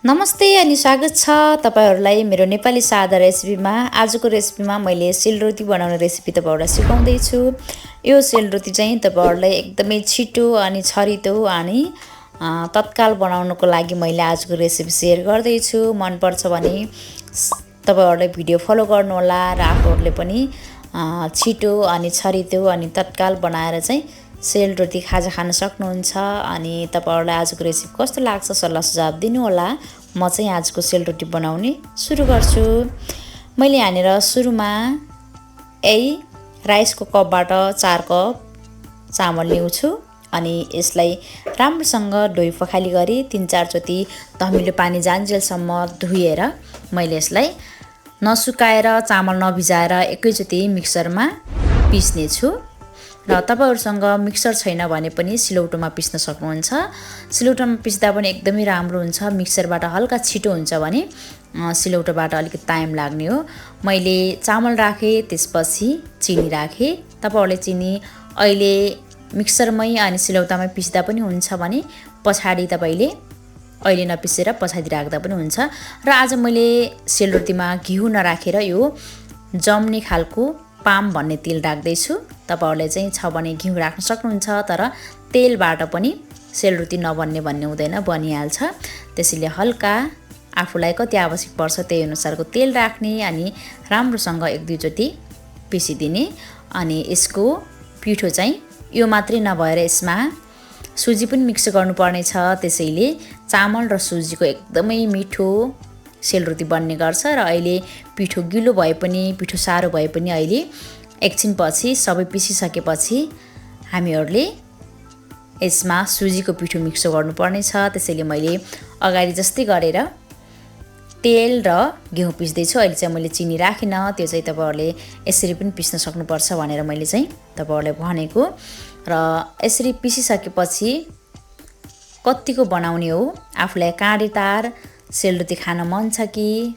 नमस्ते अनि स्वागत छ तपाईहरुलाई मेरो नेपाली सादा रेसिपीमा। आजको रेसिपीमा मैले सेल रोटी बनाउने रेसिपी तपाईहरुलाई सिकाउँदै छु। यो सेल रोटी चाहिँ तपाईहरुलाई एकदमै छिटो अनि छरितो अनि तत्काल बनाउनको लागि मैले आजको रेसिपी शेयर गर्दै छु। मन पर्छ भने तपाईहरुले भिडियो फलो गर्नु होला र आफूहरुले पनि छिटो अनि छरितो अनि तत्काल बनाएर चाहिँ सेल रोटी खाजा खान सक्नुहुन्छ। अनि तपाईहरुलाई आजको रेसिपी कस्तो लाग्छ सल्लाह सुझाव दिनु होला। म चाहिँ आजको सेल रोटी बनाउने सुरु गर्छु। मैले यहाँनेर सुरुमा राइसको कपबाट 4 कप चामल लिउँछु अनि यसलाई राम्रोसँग धोइ पखाली गरी 3-4 चोटी धमिलो पानी जान्जेलसम्म धुएर मैले यसलाई नसुकाएर चामल नभिजाएर एकैचोटी मिक्सरमा पिस्ने छु। र तपाईहरुसँग मिक्सर छैन भने पनि सिलौटोमा पिस्न सक्नुहुन्छ। सिलौटोमा पिस्दा पनि एकदमै राम्रो हुन्छ। मिक्सरबाट हल्का छिटो हुन्छ भने सिलौटोबाट अलिकति टाइम लाग्ने हो। मैले चामल राखे, त्यसपछि चिनी राखे। तपाईहरुले चिनी अहिले मिक्सरमै अनि सिलौटामै पिस्दा पनि हुन्छ भने पछाडी तपाईले अहिले नपिसेर पछाडी राख्दा पनि हुन्छ। र आज मैले सेलरोटीमा घिउ नराखेर यो जम्ने खालको पाम भन्ने तेल राख्दै छु। तपाईहरुले चाहिँ छ भने घिउ राख्न सक्नुहुन्छ, तर तेलबाट पनि सेलरोटी नबन्ने भन्ने हुँदैन, बनिहाल्छ। त्यसैले हल्का आफूलाई कति आवश्यक पर्छ त्यही अनुसारको तेल राख्ने अनि राम्रोसँग 1-2 चोटी पिसिदिने। अनि यसको पिठो चाहिँ यो मात्रै नभएर यसमा सुजी पनि मिक्स गर्नुपर्ने छ। त्यसैले चामल र सुजीको एकदमै मिठो सेलरोटी बन्ने गर्छ। र अहिले पिठो गिलो भए पनि पिठो सारो भए पनि अहिले एकछिनपछि सबै पिसिसकेपछि हामीहरुले यसमा सुजीको पिठो मिक्स गर्नुपर्ने छ। त्यसैले मैले अगाडि जस्तै गरेर तेल र घिउ पिस्दै छु। अहिले चाहिँ मैले चिनी राखिन, त्यो चाहिँ तपाईहरुले यसरी पनि पिस्न सक्नुपर्छ भनेर मैले चाहिँ तपाईहरुलाई भनेको। र यसरी पिसिसकेपछि कतिको बनाउने हो, आफूलाई काँडेदार सेलरोटी खान मन छ कि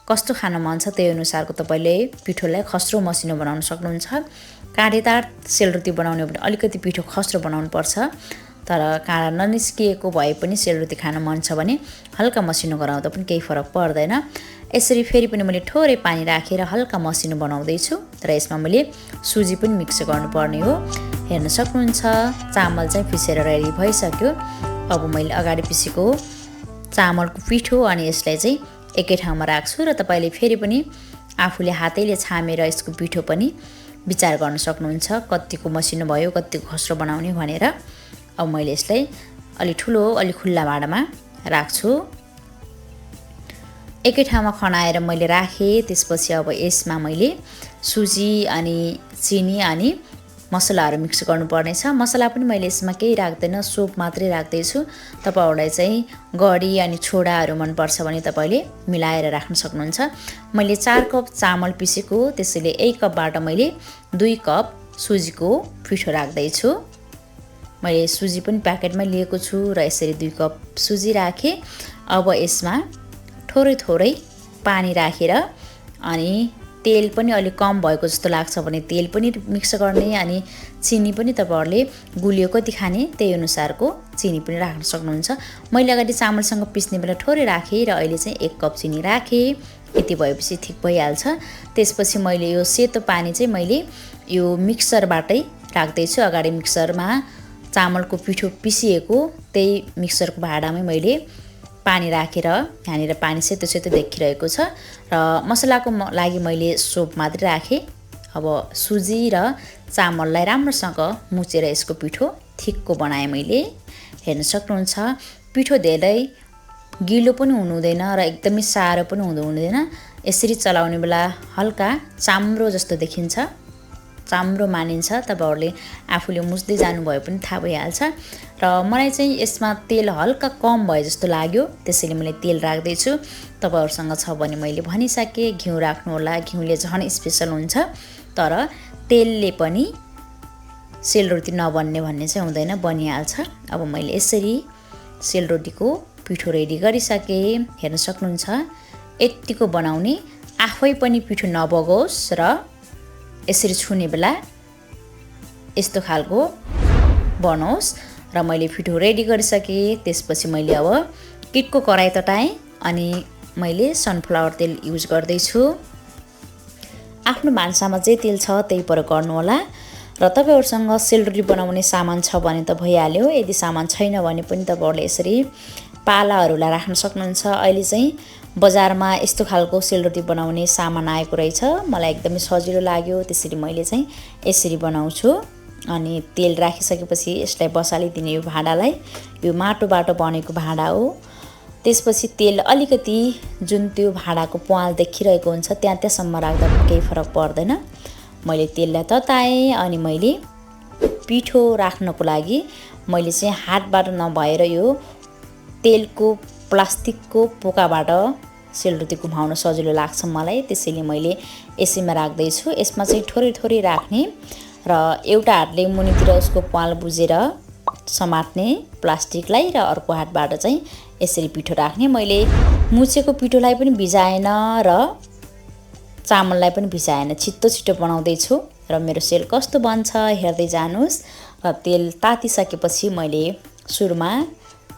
कस्तो खान मन छ त्यही अनुसारको तपाईले पिठोलाई खस्रो मसिनो बनाउन सक्नुहुन्छ। काँडेदार सेलरोटी बनाउने हो भने अलिकति पिठो खस्रो बनाउनु पर्छ, तर काँडा ननिस्किएको भए पनि सेलरोटी खान मन छ भने हल्का मसिनो गराउँदा पनि केही फरक पर्दैन। यसरी फेरि पनि मैले थोरै पानी राखेर हल्का मसिनो बनाउँदै छु। र यसमा मैले सुजी पनि मिक्स गर्नुपर्ने हो। हेर्न सक्नुहुन्छ चामल चाहिँ पिसेर रेडी भइसक्यो। अब मैले अगाडि पिसेको चामलको पिठो अनि यसलाई चाहिँ एकै ठाउँमा राख्छु। र तपाईले फेरि पनि आफूले हातैले छामेर यसको पिठो पनि विचार गर्न सक्नुहुन्छ कतिको मसिनो भयो, कतिको खस्रो बनाउने भनेर। अब मैले यसलाई अलि ठुलो अलि खुल्ला भाँडामा राख्छु। एकै ठाउँमा खनाएर मैले राखे। त्यसपछि अब यसमा मैले सुजी अनि चिनी अनि मसलाहरु मिक्स गर्नुपर्ने छ। मसला पनि मैले यसमा केही राख्दैन, सोप मात्रै राख्दै छु। तपाईहरुलाई चाहिँ गडी अनि छोडाहरु मन पर्छ भने तपाईले मिलाएर राख्न सक्नुहुन्छ। मैले 4 कप चामल पिसेको, त्यसैले 1 कपबाट मैले 2 कप सुजीको पिठो राख्दै छु। मैले सुजी पनि प्याकेटमै लिएको छु र यसरी 2 कप सुजी राखे। अब यसमा थोरै थोरै पानी राखेर अनि तेल पनि अलि कम भएको जस्तो लाग्छ भने तेल पनि मिक्स गर्ने अनि चिनी पनि तपाईहरुले गुलियो कति खाने त्यही अनुसारको चिनी पनि राख्न सक्नुहुन्छ। मैले अगाडि चामलसँग पिस्ने बेला थोरै राखे र अहिले चाहिँ 1 कप चिनी राखे। यति भएपछि ठिक भइहाल्छ। त्यसपछि मैले यो सेतो पानी चाहिँ मैले यो मिक्सरबाटै राख्दै छु। अगाडि मिक्सरमा चामलको पिठो पिसिएको त्यही मिक्सरको भाँडामै मैले पानी राखेर यहाँनिर पानी सेतो सेतो देखिरहेको छ। र मसलाको लागि मैले सोप मात्रै राखे। अब सुजी र चामललाई राम्रोसँग मुछेर यसको पिठो ठिकको बनाए मैले। हेर्न सक्नुहुन्छ पिठो धेरै गिलो पनि हुनु हुँदैन र एकदमै सारो पनि हुँदैन। यसरी चलाउने बेला हल्का चाम्रो जस्तो देखिन्छ, चाम्रो मानिन्छ। तपाईहरुले आफूले मुछ्दै जानुभयो पनि थाहा भइहाल्छ। र मलाई चाहिँ यसमा तेल हल्का कम भए जस्तो लाग्यो, त्यसैले मैले तेल राख्दै छु। तपाईहरुसँग छ भने मैले भनिसके घिउ राख्नु होला, घिउले झन् स्पेशल हुन्छ। तर तेलले पनि सेलरोटी नबन्ने भन्ने चाहिँ हुँदैन, बनिहाल्छ। अब मैले यसरी सेलरोटीको पिठो रेडी गरिसके। हेर्न सक्नुहुन्छ यतिको बनाउने, आफै पनि पिठो नबगोस् र यसरी छुने बेला यस्तो खालको बनोस्। र मैले पिठो रेडी गरिसके। त्यसपछि मैले अब किटको कराई तताएँ अनि मैले सनफ्लावर तेल युज गर्दैछु। आफ्नो भान्सामा जे तेल छ त्यही प्रयोग गर्नु होला र तपाईहरुसँग सेलरोटी बनाउने सामान छ भने त भइहाल्यो। यदि सामान छैन भने पनि तपाईहरुले यसरी पालाहरुलाई राख्न सक्नुहुन्छ। अहिले चाहिँ बजारमा यस्तो खालको सेलरोटी बनाउने सामान आएको रहेछ। मलाई एकदमै सजिलो लाग्यो, त्यसरी मैले चाहिँ यसरी बनाउँछु। अनि तेल राखिसकेपछि यसलाई बसालिदिने यो भाँडालाई। यो माटोबाट बनेको भाँडा हो। त्यसपछि तेल अलिकति जुन त्यो भाँडाको प्वाल देखिरहेको हुन्छ त्यहाँसम्म राख्दा केही फरक पर्दैन। मैले तेललाई तताएँ अनि मैले पिठो राख्नको लागि मैले चाहिँ हातबाट नभएर यो तेलको प्लास्टिकको पोकाबाट सेलरोटी घुमाउन सजिलो लाग्छ मलाई, त्यसैले मैले यसैमा राख्दै छु। यसमा चाहिँ थोरै थोरै राख्ने र एउटा हातले मुनितिर उसको प्वाल बुझेर समात्ने प्लास्टिकलाई र अर्को हातबाट चाहिँ यसरी पिठो राख्ने। मैले मुछेको पिठोलाई पनि भिजाएन र चामललाई पनि भिजाएन, छिटो छिटो बनाउँदै छु र मेरो सेल कस्तो बन्छ हेर्दै जानुस्। र तेल तातिसकेपछि मैले सुरुमा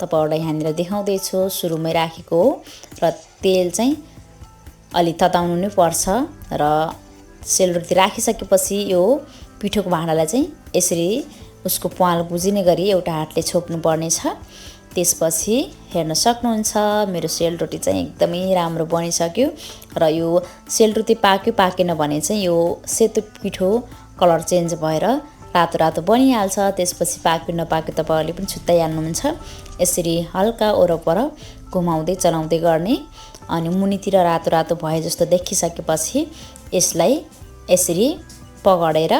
तपाईहरुलाई यहाँनिर देखाउँदै छु, सुरुमै राखेको हो र तेल चाहिँ अलि तताउनु नै पर्छ र सेलरोटी राखिसकेपछि यो पिठोको भाँडालाई चाहिँ यसरी उसको प्वाल बुझिने गरी एउटा हातले छोप्नु पर्ने छ। त्यसपछि हेर्न सक्नुहुन्छ मेरो सेलरोटी चाहिँ एकदमै राम्रो बनिसक्यो र यो सेलरोटी पाक्यो पाकेन भने चाहिँ यो सेतो पिठो कलर चेन्ज भएर रातो रातो बनिहाल्छ। त्यसपछि पाक्यो नपाक्यो तपाईहरुले पनि छुट्याइहाल्नुहुन्छ। यसरी हल्का वरपर घुमाउँदै चलाउँदै गर्ने अनि मुनितिर रातो रातो भए जस्तो देखिसकेपछि यसलाई यसरी पगडेर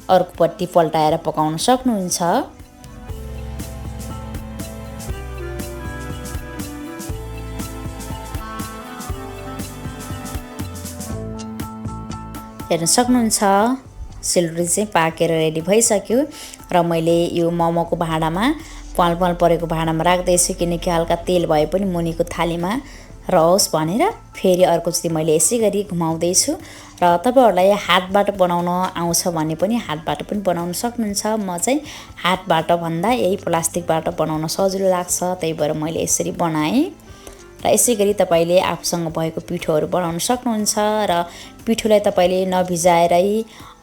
अर्कोपट्टि पल्टाएर पकाउन सक्नुहुन्छ। हेर्न सक्नुहुन्छ सेलरोटी चाहिँ पाकेर रेडी भइसक्यो र मैले यो मोमोको भाँडामा प्वाल प्वाल परेको भाँडामा राख्दैछु किनकि हल्का तेल भए पनि मुनिको थालीमा रहोस् भनेर फेरि अर्कोचोटि मैले यसै गरी घुमाउँदैछु। र तपाईहरुलाई हातबाट बनाउन आउँछ भने पनि हातबाट पनि बनाउन सक्नुहुन्छ। म चाहिँ हातबाट भन्दा यही प्लास्टिकबाट बनाउन सजिलो लाग्छ, त्यही भएर मैले यसरी बनाएँ। र यसै गरी तपाईले आफूसँग भएको पिठोहरु बनाउन सक्नुहुन्छ र पिठोलाई तपाईले नभिजाएरै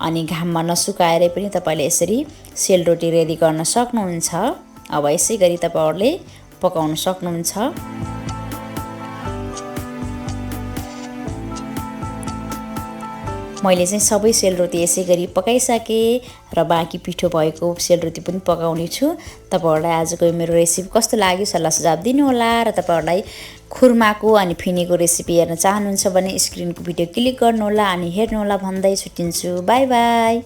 अनि घाममा नसुकाएरै पनि तपाईले यसरी सेलरोटी रेडी गर्न सक्नुहुन्छ। अब यसै गरी तपाईहरुले पकाउन सक्नुहुन्छ। मैले चाहिँ सबै सेलरोटी यसै गरी पकाइसके र बाँकी पिठो भएको सेलरोटी पनि पकाउने छु। तपाईहरुलाई आजको मेरो रेसिपी कस्तो लाग्यो सल्लाह सुझाव दिनु होला र तपाईहरुलाई खुर्माको अनि फिनीको रेसिपी हेर्न चाहनुहुन्छ भने स्क्रिनको भिडियो क्लिक गर्नु होला अनि हेर्नु होला भन्दै छुट्टिन्छु। Bye bye.